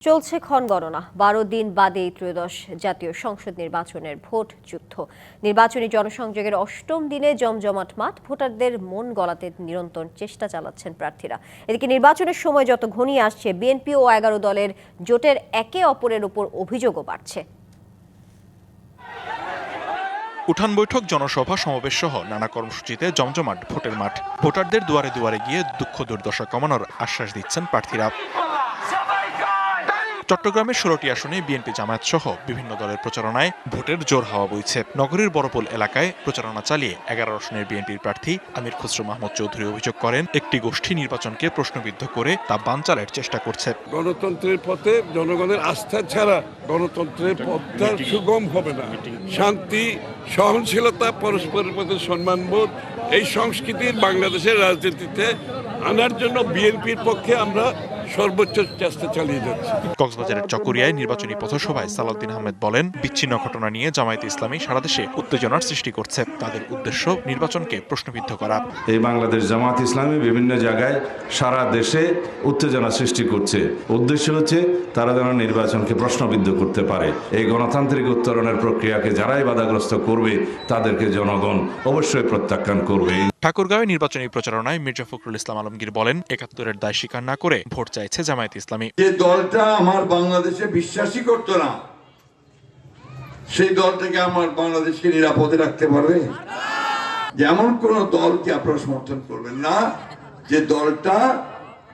চলছে ক্ষণগণনা ১২ দিন বাদেই ত্রয়োদশ জাতীয় সংসদ নির্বাচনের ভোট যুদ্ধ। নির্বাচনী জনসংযোগের অষ্টম দিনে জমজমাট মাঠ, ভোটারদের মন গলাতে নিরন্তর চেষ্টা চালাচ্ছেন প্রার্থীরা। এদিকে নির্বাচনের সময় যত ঘনিয়ে আসছে, বিএনপি ও ১১ দলের জোটের একে অপরের উপর অভিযোগও বাড়ছে। উঠান বৈঠক, জনসভা, সমাবেশ সহ নানা কর্মসূচিতে জমজমাট ভোটের মাঠ। ভোটারদের দুয়ারে দুয়ারে গিয়ে দুঃখ দুর্দশা কমানোর আশ্বাস দিচ্ছেন প্রার্থীরা। চট্টগ্রামের ১৬টি আসনে বিএনপি, জামায়াত সহ বিভিন্ন দলের প্রচারণায় ভোটের জোর হাওয়া বইছে। নগরীর বড়পোল এলাকায় প্রচারণা চালিয়ে ১১ আসনের বিএনপির প্রার্থী আমির খসরু মাহমুদ চৌধুরী অভিযোগ করেন, একটি গোষ্ঠী নির্বাচনকে প্রশ্নবিদ্ধ করে তা বানচালের চেষ্টা করছে। গণতন্ত্রের পথে জনগণের আস্থা ছাড়া গণতন্ত্রের পথটা সুগম হবে না। শান্তি, সহনশীলতা, পরস্পরের প্রতি সম্মানবোধ, এই সংস্কৃতির বাংলাদেশের রাজনীতিতে আনার জন্য বিএনপির পক্ষে আমরা সর্বোচ্চ চেষ্টা চালিয়ে যাচ্ছি। কক্সবাজারের চকরিয়ায় নির্বাচনী পথসভায় সালাউদ্দিন আহমেদ বলেন, বিচ্ছিন্ন ঘটনা নিয়ে জামায়াতে ইসলামী সারা দেশে উত্তেজনার সৃষ্টি করছে। তাদের উদ্দেশ্য নির্বাচনকে প্রশ্নবিদ্ধ করা। এই বাংলাদেশ জামায়াত ইসলামী বিভিন্ন জায়গায় সারা দেশে উত্তেজনা সৃষ্টি করছে। উদ্দেশ্য হচ্ছে তারা যেন নির্বাচনকে প্রশ্নবিদ্ধ করতে পারে। এই গণতান্ত্রিক উত্তরণের প্রক্রিয়াকে যারাই বাধাগ্রস্ত করবে তাদেরকে জনগণ অবশ্যই প্রত্যাখ্যান করবে। ঠাকুরগাঁওয়ে নির্বাচনী প্রচারণায় মির্জা ফখরুল ইসলাম আলমগীর বলেন, ৭১-এর দায় স্বীকার না করে ভোট চাইছে জামায়াত ইসলামী। যে দলটা আমার বাংলাদেশে বিশ্বাসই করতো না, সেই দলটাকে আমার বাংলাদেশকে নিরাপদে রাখতে পারবে? যেমন কোন দলকে আপনারা সমর্থন করবেন না যে দলটা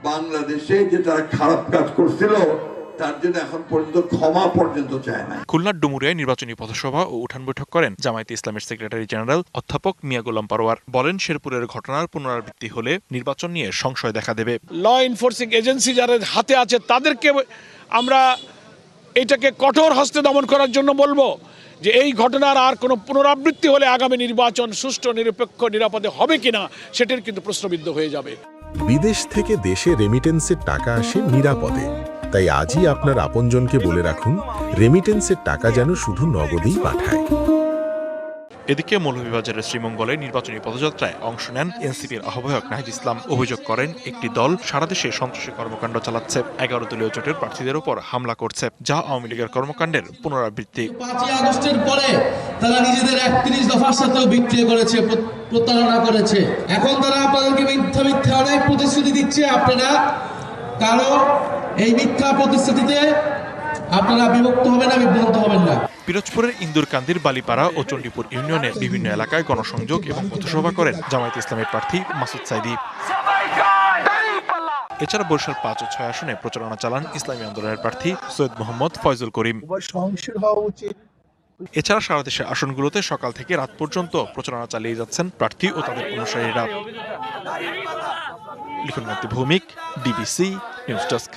বাংলাদেশে যে তারা খারাপ কাজ করছিল তার জন্য এখন পর্যন্ত ক্ষমা পর্যন্ত চায় না। খুলনার ডুমুরিয়ায় নির্বাচনী পথসভা ও উঠান বৈঠক করেন জামায়াতে ইসলামের সেক্রেটারি জেনারেল অধ্যাপক মিয়া গোলাম পারোয়ার। বলেন, শেরপুরের ঘটনার পুনরাবৃত্তি হলে নির্বাচন নিয়ে সংশয় দেখা দেবে। ল এনফোর্সিং এজেন্সি যারা হাতে আছে তাদেরকে আমরা এটাকে কঠোর হস্তে দমন করার জন্য বলবো যে এই ঘটনার আর কোনো পুনরাবৃত্তি হলে আগামী নির্বাচন সুষ্ঠু, নিরপেক্ষ, নিরাপদে হবে কিনা সেটার কিন্তু প্রশ্নবিদ্ধ হয়ে যাবে। বিদেশ থেকে দেশে রেমিটেন্সের টাকা আসে নিরাপদে। তাই আজই আপনার আপনজনকে বলে রাখুন, রেমিটেন্সের টাকা যেন শুধু নগদেই পাঠায়। এদিকে মৌলভীবাজারের শ্রীমঙ্গলে নির্বাচনী পদযাত্রায় অংশ নেন এনসিপির আহ্বায়ক নাহিদ ইসলাম। অভিযোগ করেন, একটি দল সারা দেশে সন্ত্রাসী কর্মকাণ্ড চালাচ্ছে, ১১ দলীয় জোটের প্রার্থীদের উপর হামলা করছে, যা আওয়ামী লীগের কর্মকাণ্ডের পুনরাবৃত্তি। ৫ই আগস্টের পরে তারা নিজেদের ৩১ দফার সাথেও বিক্রি করেছে, প্রতারণা করেছে। এখন তারা আপনাদেরকে মিথ্যা অনেক প্রতিশ্রুতি দিচ্ছে। আপনারা কারো এই মিথ্যা প্রতিশ্রুতিতে আপনারা বিভক্ত হবেন না, বিভ্রান্ত হবেন না। পিরোজপুরের ইন্দুরকান্দির বালিপাড়া ও চণ্ডীপুর ইউনিয়নের বিভিন্ন এলাকায় গণসংযোগ এবং পথসভা করেন জামায়াতে ইসলামের প্রার্থী মাসুদ সাইদি। এছাড়া বরিশাল ৫ ও ৬ আসনে প্রচারণা চালান ইসলামী আন্দোলনের প্রার্থী সৈয়দ মোহাম্মদ ফয়জুল করিম। এছাড়া সারা দেশের আসনগুলোতে সকাল থেকে রাত পর্যন্ত প্রচারণা চালিয়ে যাচ্ছেন প্রার্থী ও তাদের অনুসারীরা। লিখন ভৌমিক, ডিবিসি নিউজ ডেস্ক।